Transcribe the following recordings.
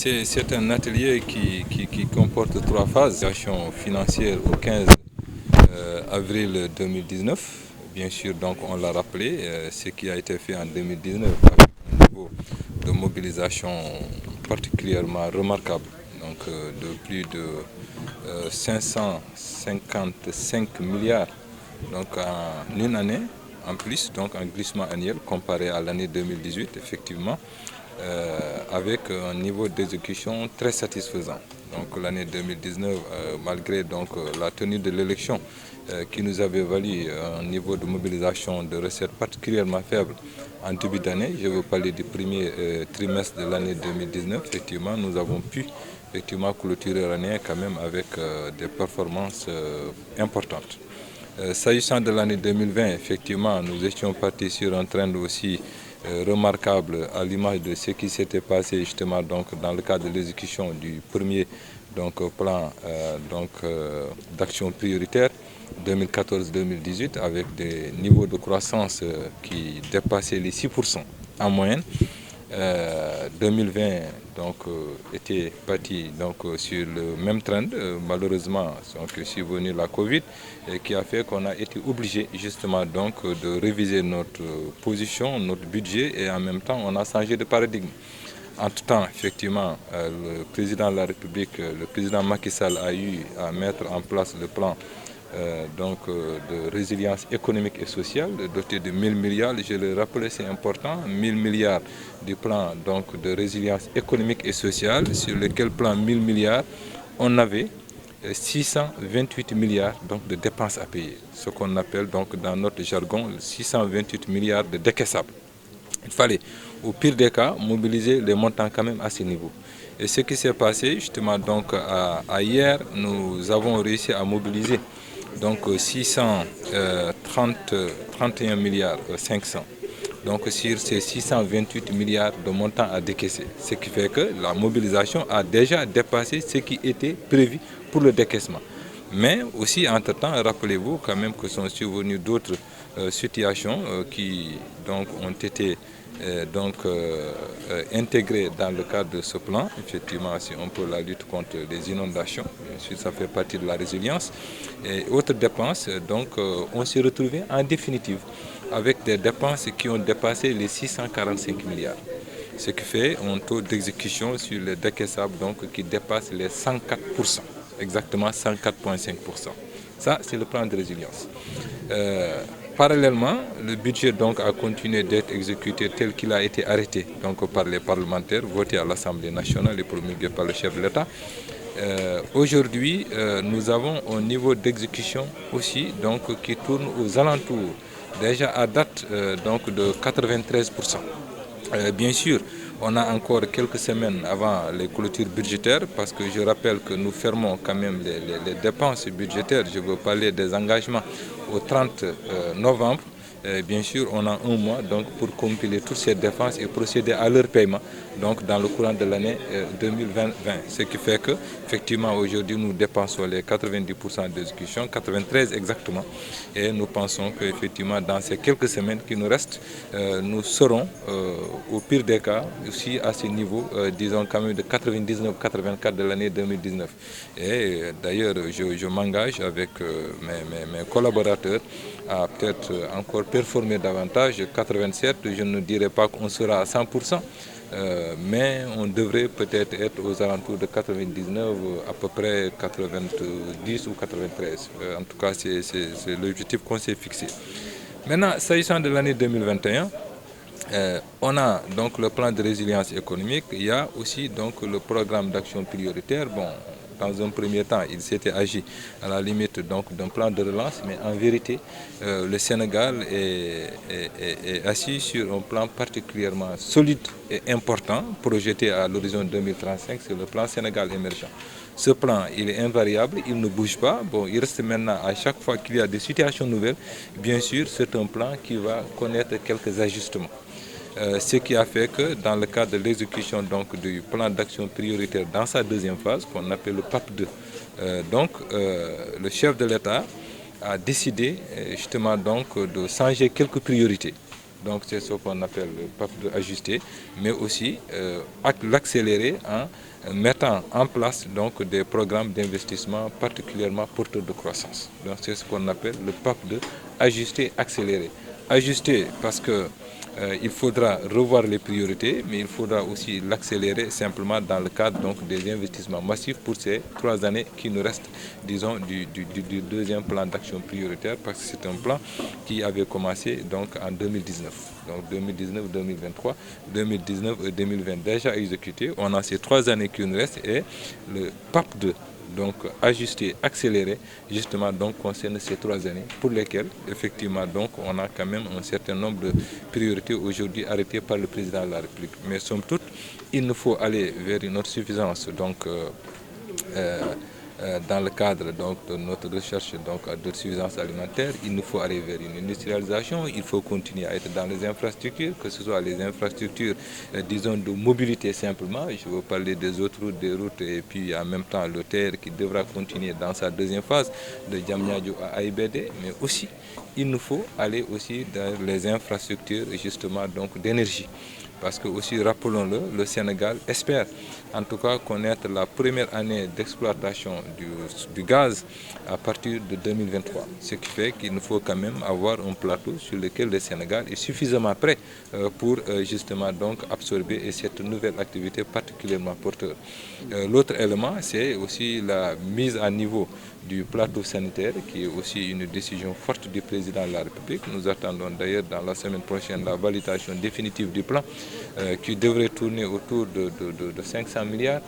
C'est un atelier qui comporte 3 phases. Action financière au 15 avril 2019. Bien sûr, donc on l'a rappelé, ce qui a été fait en 2019 avec un niveau de mobilisation particulièrement remarquable, donc de plus de 555 milliards donc en une année en plus, donc un glissement annuel comparé à l'année 2018, effectivement, avec un niveau d'exécution très satisfaisant. Donc l'année 2019, malgré donc la tenue de l'élection qui nous avait valu un niveau de mobilisation de recettes particulièrement faible en début d'année, je veux parler du premier trimestre de l'année 2019, effectivement, nous avons pu clôturer l'année quand même avec des performances importantes. S'agissant de l'année 2020, effectivement, nous étions partis sur un trend aussi remarquable à l'image de ce qui s'était passé justement donc, dans le cadre de l'exécution du premier plan d'action prioritaire 2014-2018 avec des niveaux de croissance qui dépassaient les 6% en moyenne. 2020 était parti sur le même trend. Malheureusement, c'est venu la Covid qui a fait qu'on a été obligé justement de réviser notre position, notre budget et en même temps on a changé de paradigme. Entre-temps, effectivement, le président de la République, le président Macky Sall a eu à mettre en place le plan de résilience économique et sociale, doté de 1000 milliards, je le rappelle, c'est important, 1000 milliards du plan de résilience économique et sociale, sur lequel plan 1000 milliards, on avait 628 milliards de dépenses à payer, ce qu'on appelle dans notre jargon 628 milliards de décaissables. Il fallait, au pire des cas, mobiliser les montants quand même à ce niveau. Et ce qui s'est passé, justement, à hier, nous avons réussi à mobiliser 631 milliards 500. Donc sur ces 628 milliards de montants à décaisser. Ce qui fait que la mobilisation a déjà dépassé ce qui était prévu pour le décaissement. Mais aussi, entre-temps, rappelez-vous quand même que sont survenues d'autres situations qui ont été intégrées dans le cadre de ce plan. Effectivement, si on peut la lutte contre les inondations, bien sûr, ça fait partie de la résilience. Et autres dépenses, on s'est retrouvé en définitive avec des dépenses qui ont dépassé les 645 milliards. Ce qui fait un taux d'exécution sur les décaissables qui dépasse les 104%, exactement 104,5%. Ça, c'est le plan de résilience. Parallèlement, le budget a continué d'être exécuté tel qu'il a été arrêté par les parlementaires, voté à l'Assemblée nationale et promulgué par le chef de l'État. Aujourd'hui, nous avons un niveau d'exécution aussi qui tourne aux alentours, déjà à date de 93%. Bien sûr, on a encore quelques semaines avant les clôtures budgétaires parce que je rappelle que nous fermons quand même les dépenses budgétaires. Je veux parler des engagements au 30 novembre. Bien sûr, on a un mois pour compiler toutes ces dépenses et procéder à leur paiement dans le courant de l'année 2020. Ce qui fait que, effectivement, aujourd'hui, nous dépensons les 90% d'exécution, 93 exactement. Et nous pensons qu'effectivement, dans ces quelques semaines qui nous restent, nous serons, au pire des cas, aussi à ce niveau, disons quand même de 99-84 de l'année 2019. Et d'ailleurs, je m'engage avec mes collaborateurs à peut-être encore performer davantage. 87, je ne dirais pas qu'on sera à 100%, mais on devrait peut-être être aux alentours de 99, à peu près 90 ou 93. En tout cas, c'est l'objectif qu'on s'est fixé. Maintenant, s'agissant de l'année 2021, on a le plan de résilience économique, il y a aussi le programme d'action prioritaire. Bon, dans un premier temps, il s'était agi à la limite d'un plan de relance, mais en vérité, le Sénégal est assis sur un plan particulièrement solide et important, projeté à l'horizon 2035, c'est le plan Sénégal émergent. Ce plan, il est invariable, il ne bouge pas. Bon, il reste maintenant, à chaque fois qu'il y a des situations nouvelles, bien sûr, c'est un plan qui va connaître quelques ajustements. Ce qui a fait que dans le cadre de l'exécution du plan d'action prioritaire dans sa deuxième phase, qu'on appelle le PAP 2, le chef de l'État a décidé justement de changer quelques priorités. Donc c'est ce qu'on appelle le PAP2 ajusté, mais aussi l'accélérer en mettant en place donc des programmes d'investissement particulièrement porteurs de croissance. Donc c'est ce qu'on appelle le PAP2 ajusté accéléré. Ajusté parce que il faudra revoir les priorités, mais il faudra aussi l'accélérer simplement dans le cadre donc, des investissements massifs pour ces 3 années qui nous restent, disons, du deuxième plan d'action prioritaire, parce que c'est un plan qui avait commencé donc, en 2019. Donc 2019-2023, 2019 et 2020 déjà exécuté. On a ces 3 années qui nous restent et le PAP2. Donc ajusté, accéléré, justement donc concerne ces 3 années pour lesquelles effectivement donc on a quand même un certain nombre de priorités aujourd'hui arrêtées par le président de la République. Mais somme toute, il nous faut aller vers une autosuffisance donc dans le cadre donc, de notre recherche d'autosuffisance alimentaire, il nous faut aller vers une industrialisation, il faut continuer à être dans les infrastructures, que ce soit les infrastructures, disons, de mobilité simplement. Je veux parler des autoroutes, des routes et puis en même temps le TER qui devra continuer dans sa deuxième phase de Diamniadio à AIBD, mais aussi il nous faut aller aussi dans les infrastructures justement donc d'énergie. Parce que aussi, rappelons-le, le Sénégal espère en tout cas connaître la première année d'exploitation du gaz à partir de 2023. Ce qui fait qu'il nous faut quand même avoir un plateau sur lequel le Sénégal est suffisamment prêt pour justement donc absorber cette nouvelle activité particulièrement porteuse. L'autre élément, c'est aussi la mise à niveau du plateau sanitaire, qui est aussi une décision forte du président de la République. Nous attendons d'ailleurs dans la semaine prochaine la validation définitive du plan qui devrait tourner autour de 500 milliards.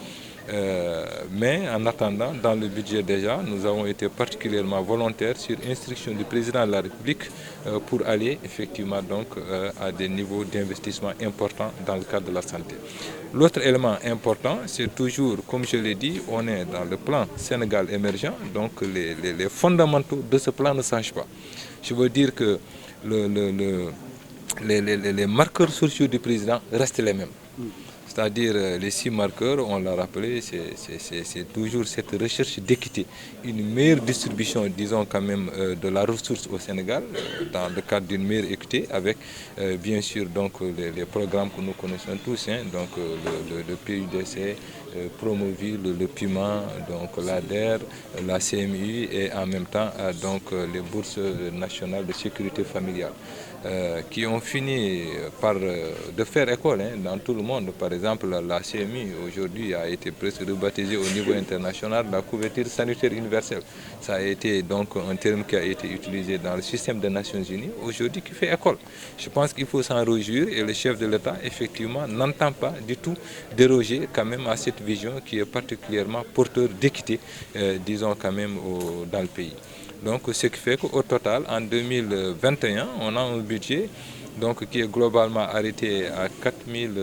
Mais en attendant, dans le budget déjà, nous avons été particulièrement volontaires sur instruction du président de la République pour aller effectivement donc à des niveaux d'investissement importants dans le cadre de la santé. L'autre élément important, c'est toujours, comme je l'ai dit, on est dans le plan Sénégal émergent, donc les fondamentaux de ce plan ne changent pas. Je veux dire que les marqueurs sociaux du président restent les mêmes. C'est-à-dire les 6 marqueurs, on l'a rappelé, c'est toujours cette recherche d'équité, une meilleure distribution, disons quand même, de la ressource au Sénégal, dans le cadre d'une meilleure équité, avec bien sûr donc les programmes que nous connaissons tous, hein, donc le PUDC, Promoville, le PUMA, donc l'ADER, la CMU et en même temps donc les bourses nationales de sécurité familiale. Qui ont fini par de faire école dans tout le monde. Par exemple, la CMI aujourd'hui a été presque rebaptisée au niveau international la couverture sanitaire universelle. Ça a été donc un terme qui a été utilisé dans le système des Nations Unies aujourd'hui qui fait école. Je pense qu'il faut s'en réjouir et le chef de l'État effectivement n'entend pas du tout déroger quand même à cette vision qui est particulièrement porteur d'équité, disons quand même dans le pays. Donc, ce qui fait qu'au total, en 2021, on a un budget donc, qui est globalement arrêté à 4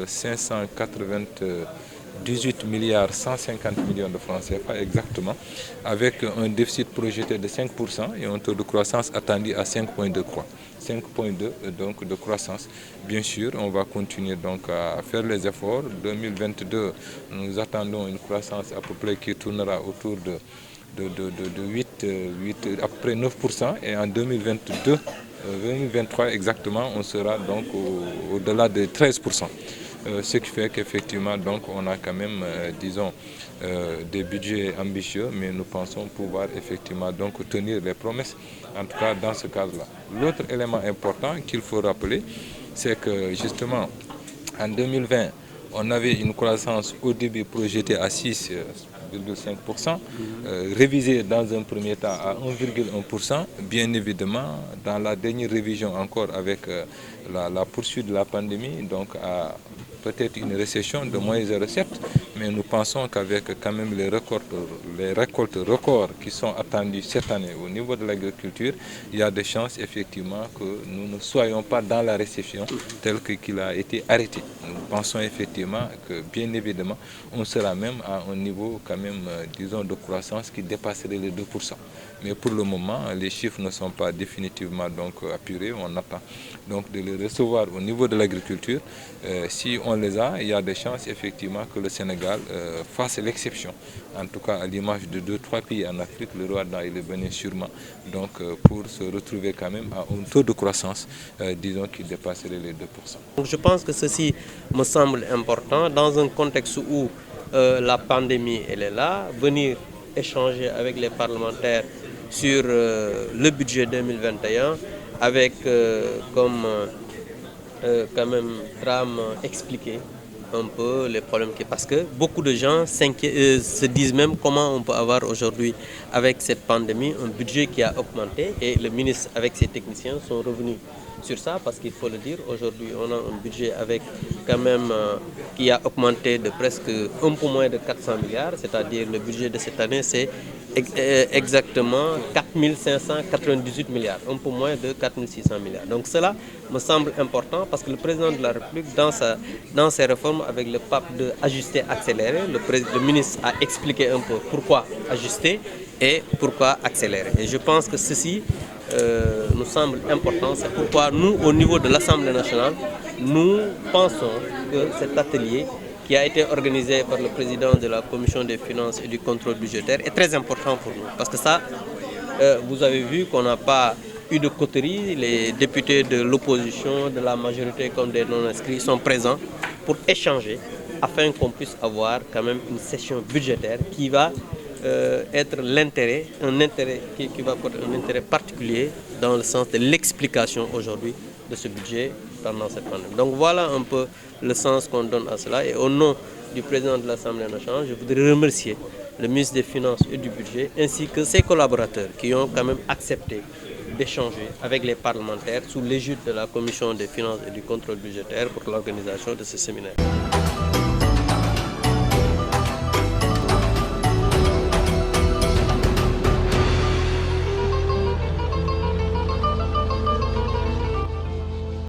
598 milliards 150 millions de francs CFA exactement, avec un déficit projeté de 5% et un taux de croissance attendu à 5,2 donc de croissance. Bien sûr, on va continuer donc à faire les efforts. 2022, nous attendons une croissance à peu près qui tournera autour de 8, à peu près 9%, et en 2023 exactement, on sera donc au-delà de 13%. Ce qui fait qu'effectivement, donc, on a quand même, disons, des budgets ambitieux, mais nous pensons pouvoir effectivement donc, tenir les promesses, en tout cas dans ce cadre-là. L'autre élément important qu'il faut rappeler, c'est que justement, en 2020, on avait une croissance au début projetée à 6,5%, révisée dans un premier temps à 1,1%. Bien évidemment, dans la dernière révision encore avec la poursuite de la pandémie, donc à peut-être une récession de moins 0,7, mais nous pensons qu'avec quand même les récoltes records qui sont attendues cette année au niveau de l'agriculture, il y a des chances effectivement que nous ne soyons pas dans la récession telle qu'il a été arrêté. Nous pensons effectivement que bien évidemment, on sera même à un niveau quand même, disons, de croissance qui dépasserait les 2%. Mais pour le moment, les chiffres ne sont pas définitivement donc apurés. On attend donc de les recevoir au niveau de l'agriculture. Si on les a, il y a des chances effectivement que le Sénégal Sénégal fasse l'exception, en tout cas à l'image de 2-3 pays en Afrique, le Rwanda et le Bénin sûrement, donc pour se retrouver quand même à un taux de croissance, disons, qui dépasserait les 2%. Donc je pense que ceci me semble important dans un contexte où la pandémie elle est là, venir échanger avec les parlementaires sur le budget 2021 avec comme quand même trame expliquer un peu les problèmes parce que beaucoup de gens se disent même comment on peut avoir aujourd'hui avec cette pandémie un budget qui a augmenté, et le ministre avec ses techniciens sont revenus sur ça, parce qu'il faut le dire, aujourd'hui on a un budget avec quand même qui a augmenté de presque un peu moins de 400 milliards, c'est-à-dire le budget de cette année c'est exactement 4 598 milliards, un peu moins de 4 600 milliards. Donc cela me semble important parce que le président de la République, dans ses réformes avec le pape de ajuster, accélérer, le ministre a expliqué un peu pourquoi ajuster et pourquoi accélérer. Et je pense que ceci nous semble important. C'est pourquoi nous, au niveau de l'Assemblée nationale, nous pensons que cet atelier qui a été organisé par le président de la Commission des finances et du contrôle budgétaire est très important pour nous. Parce que ça, vous avez vu qu'on n'a pas eu de coterie. Les députés de l'opposition, de la majorité comme des non-inscrits sont présents pour échanger afin qu'on puisse avoir quand même une session budgétaire qui va être un intérêt particulier dans le sens de l'explication aujourd'hui de ce budget pendant cette pandémie. Donc voilà un peu le sens qu'on donne à cela, et au nom du président de l'Assemblée nationale, je voudrais remercier le ministre des Finances et du Budget ainsi que ses collaborateurs qui ont quand même accepté d'échanger avec les parlementaires sous l'égide de la Commission des Finances et du Contrôle budgétaire pour l'organisation de ce séminaire.